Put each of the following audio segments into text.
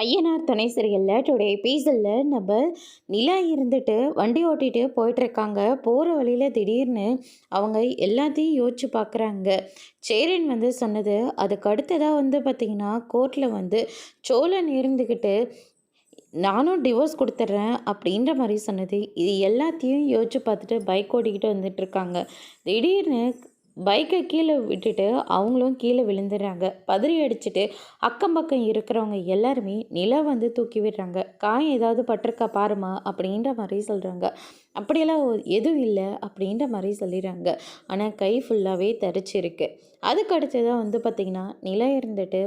ஐயனார் துணை சீரியலில் டுடே எபிசோடில் நம்ம நிலா இருந்துட்டு வண்டி ஓட்டிகிட்டு போயிட்டுருக்காங்க. போகிற வழியில் திடீர்னு அவங்க எல்லாத்தையும் யோசிச்சு பார்க்குறாங்க. சேரன் சொன்னது அதுக்கு அடுத்ததாக பார்த்திங்கன்னா கோர்ட்டில் சோழன் இருந்துக்கிட்டு நானும் டிவோர்ஸ் கொடுத்துட்றேன் அப்படின்ற மாதிரி சொன்னது. இது எல்லாத்தையும் யோசிச்சு பார்த்துட்டு பைக் ஓட்டிக்கிட்டு வந்துட்டுருக்காங்க. திடீர்னு பைக்கை கீழே விட்டுட்டு அவங்களும் கீழே விழுந்துடுறாங்க. பதறி அடிச்சுட்டு அக்கம் பக்கம் இருக்கிறவங்க எல்லாருமே நிலா தூக்கி விடுறாங்க. காயம் ஏதாவது பட்டிருக்கா பாருமா அப்படின்ற மாதிரி சொல்கிறாங்க. அப்படியெல்லாம் எதுவும் இல்லை அப்படின்ற மாதிரி சொல்லிடுறாங்க. ஆனால் கை ஃபுல்லாகவே தரிச்சிருக்கு. அதுக்கு அடுத்ததாக பார்த்திங்கன்னா நிலா இருந்துட்டு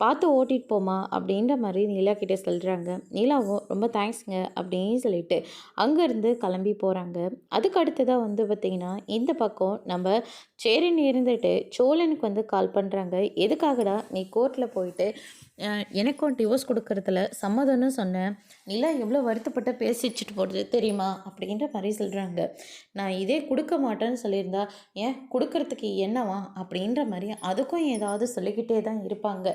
பார்த்து ஓட்டிகிட்டு போமா அப்படின்ற மாதிரி நிலா கிட்டே சொல்கிறாங்க. நிலாவும் ரொம்ப தேங்க்ஸுங்க அப்படின்னு சொல்லிட்டு அங்கேருந்து கிளம்பி போகிறாங்க. அதுக்கு அடுத்ததாக பார்த்திங்கன்னா இந்த பக்கம் நம்ம சேரன் இருந்துட்டு சோழனுக்கு கால் பண்ணுறாங்க. எதுக்காகடா நீ கோர்ட்டில் போயிட்டு எனக்கும் டிவோர்ஸ் கொடுக்கறதுல சம்மதம்னு சொன்னேன். நிலா எவ்வளோ வருத்தப்பட்டு பேசிச்சுட்டு போடுறது தெரியுமா அப்படின்ற மாதிரி சொல்கிறாங்க. நான் இதே கொடுக்க மாட்டேன்னு சொல்லியிருந்தா ஏன் கொடுக்கறதுக்கு என்னவா அப்படின்ற மாதிரி அதுக்கும் ஏதாவது சொல்லிக்கிட்டே தான் இருப்பாங்க.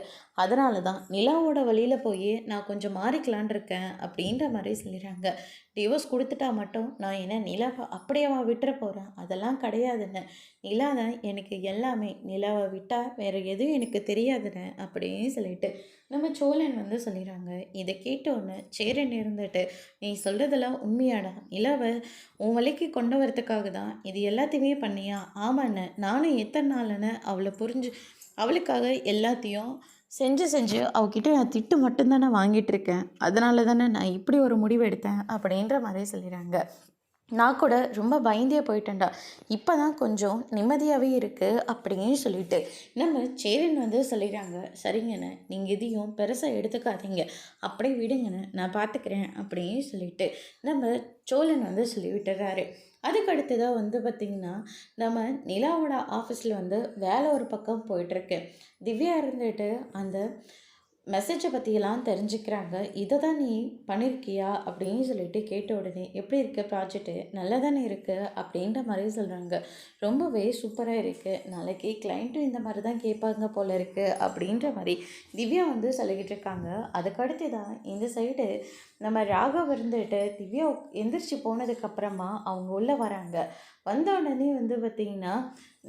அதனால தான் நிலாவோட வழியில் போய் நான் கொஞ்சம் மாறிக்கலான் இருக்கேன் அப்படின்ற மாதிரி சொல்லிடுறாங்க. டிவோர்ஸ் கொடுத்துட்டா மட்டும் நான் என்ன நிலாவை அப்படியேவா விட்டுற போகிறேன்? அதெல்லாம் கிடையாதுன்னு. நிலா தான் எனக்கு எல்லாமே. நிலாவை விட்டால் வேறு எதுவும் எனக்கு தெரியாதுன்னு அப்படின்னு சொல்லிட்டு நம்ம சோழன் சொல்லிடுறாங்க. இதை கேட்டோன்னு சேரன் இருந்துட்டு நீ சொல்கிறதெல்லாம் உண்மையாடா? நிலாவை உன் வழிக்கு கொண்டு வரதுக்காக தான் இது எல்லாத்தையுமே பண்ணியா? ஆமாண்ண, நானும் எத்தனை நாள்னு அவளை அவளுக்காக எல்லாத்தையும் செஞ்சு அவகிட்ட நான் திட்டு மட்டும்தானே வாங்கிட்டு இருக்கேன். அதனால தானே நான் இப்படி ஒரு முடிவு எடுத்தேன் அப்படின்ற மாதிரி சொல்லிடுறாங்க. நான் கூட ரொம்ப பயந்தே போயிட்டேன்டா. இப்போ தான் கொஞ்சம் நிம்மதியாகவே இருக்குது அப்படின்னு சொல்லிட்டு நம்ம சேரன் சொல்லிடுறாங்க. சரிங்கண்ணே, நீங்கள் எதையும் பெருசாக எடுத்துக்காதீங்க, அப்படியே விடுங்கண்ணே, நான் பார்த்துக்கிறேன் அப்படின்னு சொல்லிட்டு நம்ம சோழன் சொல்லி விட்டுறாரு. அதுக்கு அடுத்ததாக பார்த்திங்கன்னா நம்ம நிலாவோட ஆஃபீஸில் வேலை ஒரு பக்கம் போயிட்டுருக்கு. திவ்யா இருந்துட்டு அந்த மெசேஜை பற்றியெல்லாம் தெரிஞ்சுக்கிறாங்க. இதை தான் நீ பண்ணியிருக்கியா அப்படின்னு சொல்லிட்டு கேட்ட உடனே எப்படி இருக்குது ப்ராஜெக்ட்டு, நல்லா தானே இருக்குது அப்படின்ற மாதிரி சொல்கிறாங்க. ரொம்பவே சூப்பராக இருக்குது, நாளைக்கு கிளைண்ட்டும் இந்த மாதிரி தான் கேட்பாங்க போல இருக்குது அப்படின்ற மாதிரி திவ்யா சொல்லிக்கிட்டு இருக்காங்க. அதுக்கடுத்து தான் இந்த சைடு நம்ம ராகவ் இருந்துட்டு திவ்யா எந்திரிச்சு போனதுக்கப்புறமா அவங்க உள்ளே வராங்க. வந்த உடனே பார்த்திங்கன்னா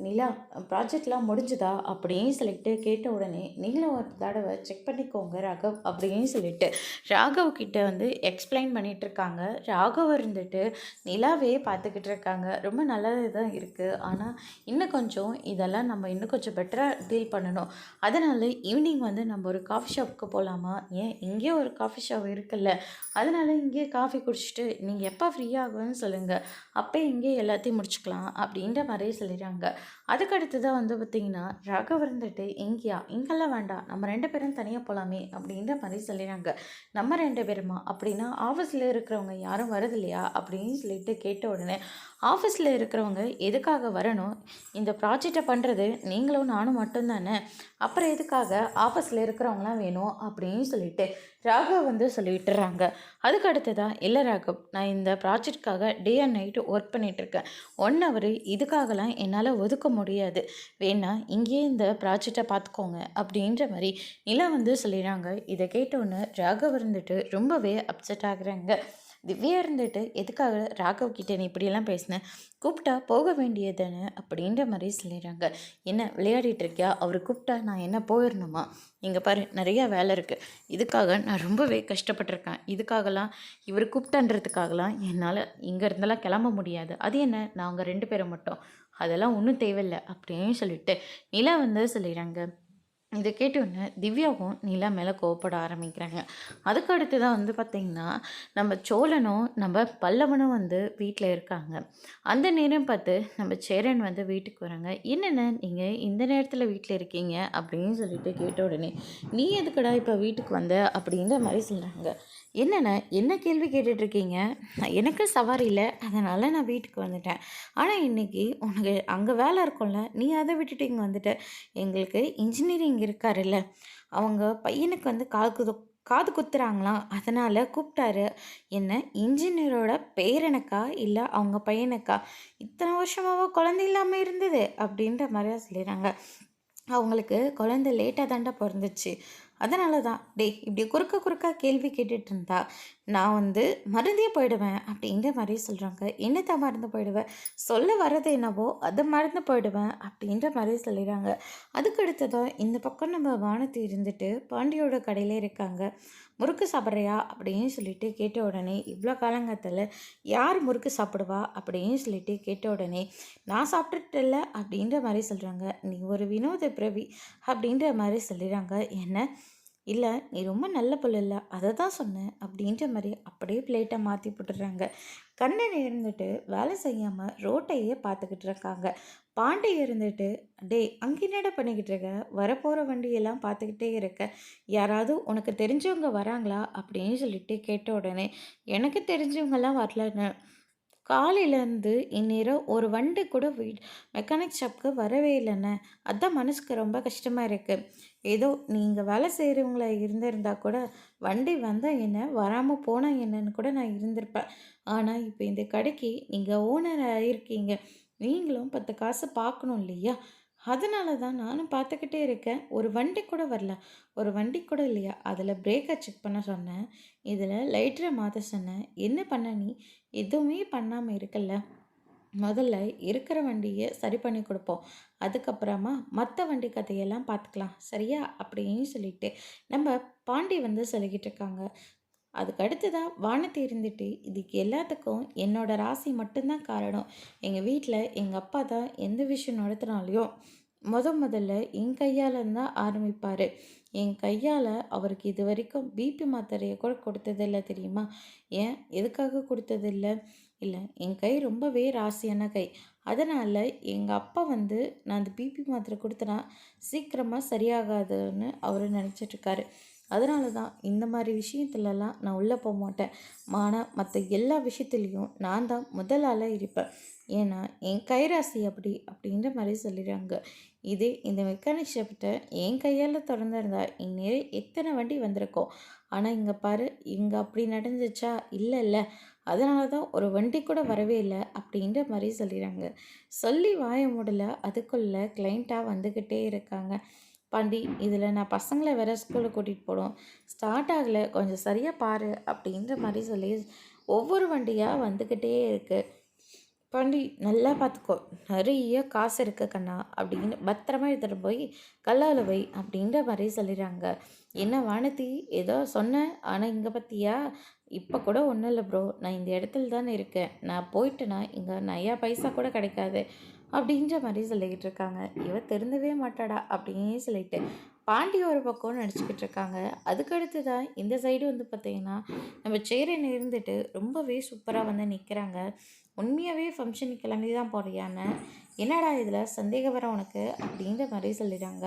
நிலா ப்ராஜெக்ட்லாம் முடிஞ்சுதா அப்படின்னு சொல்லிட்டு கேட்ட உடனே நீங்களும் ஒரு தடவை செக் பண்ணிக்கோங்க ராகவ் அப்படின்னு சொல்லிட்டு ராகவ் கிட்ட எக்ஸ்பிளைன் பண்ணிகிட்ருக்காங்க. ராகவ் இருந்துட்டு நிலாவே பார்த்துக்கிட்டு இருக்காங்க. ரொம்ப நல்லது தான் இருக்குது, ஆனால் இன்னும் கொஞ்சம் இதெல்லாம் நம்ம இன்னும் கொஞ்சம் பெட்டராக டீல் பண்ணணும். அதனால் ஈவினிங் நம்ம ஒரு காஃபி ஷாப்புக்கு போகலாமா? ஏன் இங்கேயே ஒரு காஃபி ஷாப் இருக்குல்ல, அதனால் இங்கேயே காஃபி குடிச்சிட்டு நீங்கள் எப்போ ஃப்ரீயாகுன்னு சொல்லுங்கள், அப்போ இங்கேயே எல்லாத்தையும் முடிச்சுக்கலாம் அப்படின்ற மாதிரி சொல்லிடுறாங்க. அதுக்கடுத்து தான் பார்த்திங்கன்னா ராகவ் இருந்துட்டு இங்கெல்லாம் வேண்டாம், நம்ம 2 பேரும் தனியாக போகலாமே அப்படின்ற மாதிரி சொல்லிடுறாங்க. நம்ம 2 பேருமா அப்படின்னா ஆஃபீஸில் இருக்கிறவங்க யாரும் வரது இல்லையா அப்படின்னு சொல்லிட்டு கேட்ட உடனே ஆஃபீஸில் இருக்கிறவங்க எதுக்காக வரணும்? இந்த ப்ராஜெக்டை பண்ணுறது நீங்களும் நானும் மட்டும்தானே, அப்புறம் எதுக்காக ஆஃபீஸில் இருக்கிறவங்களாம் வேணும் அப்படின்னு சொல்லிட்டு ராகவ் சொல்லிட்டுறாங்க. அதுக்கு அடுத்ததான் இல்லை ராகவ், நான் இந்த ப்ராஜெக்டுக்காக டே அண்ட் நைட்டு ஒர்க் பண்ணிகிட்ருக்கேன். 1 ஹவர் இதுக்காகலாம் என்னால் ஒதுக்க முடியாது, வேணா இங்கேயே இந்த ப்ராஜெக்டை பார்த்துக்கோங்க அப்படின்ற மாதிரி நிலா சொல்லிடுறாங்க. இதை கேட்டோன்னு ராகவ் ரொம்பவே அப்செட் ஆகுறாங்க. திவ்யா இருந்துட்டு எதுக்காக ராகவ் கிட்டே நீ இப்படியெல்லாம் பேசினேன், கூப்பிட்டா போக வேண்டியதுன்னு அப்படின்ற மாதிரி சொல்லிடுறாங்க. என்ன விளையாடிட்டு இருக்கியா? அவர் கூப்பிட்டா நான் என்ன போயிடணுமா? இங்கே பாரு, நிறையா வேலை இருக்குது, இதுக்காக நான் ரொம்பவே கஷ்டப்பட்டிருக்கேன், இதுக்காகலாம் இவர் கூப்பிட்டன்றதுக்காகலாம் என்னால் இங்கே இருந்தெல்லாம் கிளம்ப முடியாது. அது என்ன நாங்கள் 2 பேரும் மட்டும், அதெல்லாம் ஒன்றும் தேவையில்லை அப்படின்னு சொல்லிட்டு நிலா சொல்லிடுறாங்க. இதை கேட்டோன்னே திவ்யாவும் நிலா மேலே கோவப்பட ஆரம்பிக்கிறாங்க. அதுக்கு அடுத்து தான் பார்த்திங்கன்னா நம்ம சோழனும் நம்ம பல்லவனும் வீட்டில் இருக்காங்க. அந்த நேரம் பார்த்து நம்ம சேரன் வீட்டுக்கு வராங்க. என்னென்ன நீங்கள் இந்த நேரத்தில் வீட்டில் இருக்கீங்க அப்படின்னு சொல்லிட்டு கேட்ட உடனே நீ எதுக்கடா இப்போ வீட்டுக்கு வந்த அப்படின்ற மாதிரி சொல்கிறாங்க. என்னென்ன என்ன கேள்வி கேட்டுட்ருக்கீங்க? எனக்கு சவாரி இல்லை, அதனால் நான் வீட்டுக்கு வந்துட்டேன். ஆனால் இன்றைக்கி உனக்கு அங்கே வேலை இருக்கும்ல, நீ அதை விட்டுட்டு இங்கே வந்துட்ட. எங்களுக்கு இன்ஜினியரிங் இருக்காருல்ல, அவங்க பையனுக்கு காது குத்துறாங்களாம், அதனால் கூப்பிட்டாரு. என்ன இன்ஜினியரோட பேரனுக்கா இல்லை அவங்க பையனுக்கா? இத்தனை வருஷமாவோ குழந்தை இல்லாமல் இருந்தது அப்படின்ற மாதிரியா சொல்லிடுறாங்க. அவங்களுக்கு குழந்தை லேட்டாக தாண்டா பிறந்துச்சு, அதனால தான் டேய் இப்படி குறுக்க குறுக்கா கேள்வி கேட்டுட்டு இருந்தா நான் வந்து மறந்தே போயிடுவேன் அப்படின்ற மாதிரி சொல்கிறாங்க. என்னத்த மறந்து போயிடுவேன், சொல்ல வர்றது என்னவோ அதை மறந்து போயிடுவேன் அப்படின்ற மாதிரி சொல்லிடுறாங்க. அதுக்கு அடுத்ததான் இந்த பக்கம் நம்ம வானதி இருந்துட்டு பாண்டியோட கடையில இருக்காங்க. முறுக்கு சாப்பிட்றியா அப்படின்னு சொல்லிட்டு கேட்ட உடனே இவ்வளோ காலங்கத்தில் யார் முறுக்கு சாப்பிடுவா அப்படின்னு சொல்லிட்டு கேட்ட உடனே நான் சாப்பிட்டுட்டல அப்படின்ற மாதிரி சொல்கிறாங்க. நீ ஒரு வினோத பிறவி அப்படின்ற மாதிரி சொல்லிடுறாங்க. என்ன இல்லை நீ ரொம்ப நல்ல புள்ள இல்லை அதை தான் சொன்னேன் அப்படின்ற மாதிரி அப்படியே பிளேட்டை மாற்றி போட்டுடுறாங்க. கண்ணன் இருந்துட்டு வேலை செய்யாமல் ரோட்டையே பார்த்துக்கிட்டு இருக்காங்க. பாண்டி இருந்துட்டு டேய் அங்கே என்னடா பண்ணிக்கிட்டு இருக்க, வரப்போகிற வண்டியெல்லாம் பார்த்துக்கிட்டே இருக்க, யாராவது உனக்கு தெரிஞ்சவங்க வராங்களா அப்படின்னு சொல்லிட்டு கேட்ட உடனே எனக்கு தெரிஞ்சவங்கெல்லாம் வரலன்னு காலையிலேருந்து இந்நேரம் ஒரு வண்டி கூட மெக்கானிக் ஷாப்க்கு வரவே இல்லைண்ணே. அதான் மனசுக்கு ரொம்ப கஷ்டமாக இருக்குது. ஏதோ நீங்கள் வேலை செய்கிறவங்கள இருந்திருந்தா கூட வண்டி வந்தால் என்ன வராமல் போனால் என்னன்னு கூட நான் இருந்திருப்பேன். ஆனால் இப்போ இந்த கடைக்கு நீங்கள் ஓனர் ஆகியிருக்கீங்க, நீங்களும் 10 காசு பார்க்கணும் இல்லையா? அதனால தான் நானும் பார்த்துக்கிட்டே இருக்கேன். ஒரு வண்டி கூட வரல. ஒரு வண்டி கூட இல்லையா? அதில் பிரேக்கை செக் பண்ண சொன்னேன், இதில் லைட்டரை மாற்ற சொன்னேன். என்ன பண்ண நீ? எதுவுமே பண்ணாமல் இருக்கல்ல. முதல்ல இருக்கிற வண்டியை சரி பண்ணி கொடுப்போம், அதுக்கப்புறமா மற்ற வண்டி கதையெல்லாம் பார்த்துக்கலாம் சரியா அப்படின்னு சொல்லிட்டு நம்ம பாண்டி வந்து சொல்லிக்கிட்டு இருக்காங்க. அதுக்கு அடுத்ததாக வானத்தை இருந்துட்டு இதுக்கு எல்லாத்துக்கும் என்னோட ராசி மட்டும்தான் காரணம். எங்கள் வீட்டில் எங்கள் அப்பா தான் எந்த விஷயம் நடத்தினாலையும் முதல்ல என் கையால் தான் ஆரம்பிப்பார். என் கையால் அவருக்கு இது வரைக்கும் பிபி மாத்திரையை கூட கொடுத்ததில்ல தெரியுமா? ஏன் எதுக்காக கொடுத்ததில்ல? இல்லை என் கை ரொம்பவே ராசியான கை. அதனால் எங்கள் அப்பா வந்து நான் அந்த பிபி மாத்திரை கொடுத்தனா சீக்கிரமாக சரியாகாதுன்னு அவர் நினச்சிட்ருக்காரு. அதனால தான் இந்த மாதிரி விஷயத்துலலாம் நான் உள்ளே போக மாட்டேன். ஆனால் மற்ற எல்லா விஷயத்துலேயும் நான் தான் முதலால் இருப்பேன். ஏன்னா என் கைராசி அப்படி அப்படின்ற மாதிரி சொல்லிடுறாங்க. இதே இந்த மெக்கானிக் ஷாப்கிட்ட என் கையால் திறந்துருந்தா இந்நேரம் எத்தனை வண்டி வந்திருக்கோம். ஆனால் இங்கே பாரு இங்கே அப்படி நடந்துச்சா? இல்லை இல்லை, அதனால தான் ஒரு வண்டி கூட வரவே இல்லை அப்படின்ற மாதிரி சொல்லிடுறாங்க. சொல்லி வாய மூடல அதுக்குள்ளே கிளைண்ட்டாக வந்துக்கிட்டே இருக்காங்க. பாண்டி இதில் நான் பசங்களை வேறு ஸ்கூலுக்கு கூட்டிகிட்டு போகணும், ஸ்டார்ட் ஆகலை, கொஞ்சம் சரியாக பாரு அப்படின்ற மாதிரி சொல்லி ஒவ்வொரு வண்டியாக வந்துக்கிட்டே இருக்குது. பாண்டி நல்லா பார்த்துக்கோ, நிறைய காசு இருக்க கண்ணா அப்படின்னு பத்திரமா எடுத்துகிட்டு போய் கல்லால் வை அப்படின்ற மாதிரி சொல்லிடுறாங்க. என்ன வானதி ஏதோ சொன்னேன், ஆனால் இங்கே பார்த்தியா இப்போ கூட ஒன்றும் இல்லை ப்ரோ, நான் இந்த இடத்துல தானே இருக்கேன், நான் போயிட்டேன்னா இங்கே நயா பைசா கூட கிடைக்காது அப்படின்ற மாதிரி சொல்லிக்கிட்டு இருக்காங்க. இவ திருந்தவே மாட்டாடா அப்படின்னு சொல்லிட்டு பாண்டி ஒரு பக்கம் நடிச்சுக்கிட்டு இருக்காங்க. அதுக்கடுத்து தான் இந்த சைடு வந்து பார்த்திங்கன்னா நம்ம சேரன் இருந்துட்டு ரொம்பவே சூப்பராக வந்து நிற்கிறாங்க. உண்மையாகவே ஃபங்க்ஷனுக்கு கிளம்பி தான் போறியான்னு, என்னடா இதில் சந்தேகம் வர உனக்கு அப்படின்ற மாதிரி சொல்லிடுறாங்க.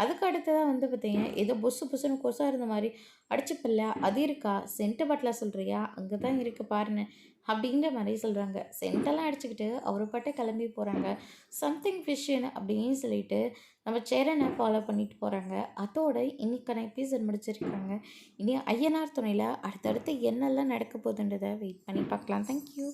அதுக்கு அடுத்ததான் வந்து பார்த்தீங்கன்னா ஏதோ புசு புசுன்னு கொசா இருந்த மாதிரி அடிச்சுப்பில்ல அது இருக்கா, சென்ட்டு பாட்டில் சொல்கிறியா, அங்கே தான் இருக்குது பாருன்னு அப்படின்ற மாதிரி சொல்கிறாங்க. சென்ட்டெல்லாம் அடிச்சுக்கிட்டு அவர் பாட்டை கிளம்பி போகிறாங்க. சம்திங் ஃபிஷ்ஷன் அப்படின்னு சொல்லிட்டு நம்ம சேரனை ஃபாலோ பண்ணிட்டு போகிறாங்க. அதோட இன்னைக்கான எபிசோட் முடிச்சிருக்காங்க. இனி ஐயனார் துணையில் அடுத்தடுத்து என்னெல்லாம் நடக்க போகுதுன்றதை வெயிட் பண்ணி பார்க்கலாம். தேங்க்யூ.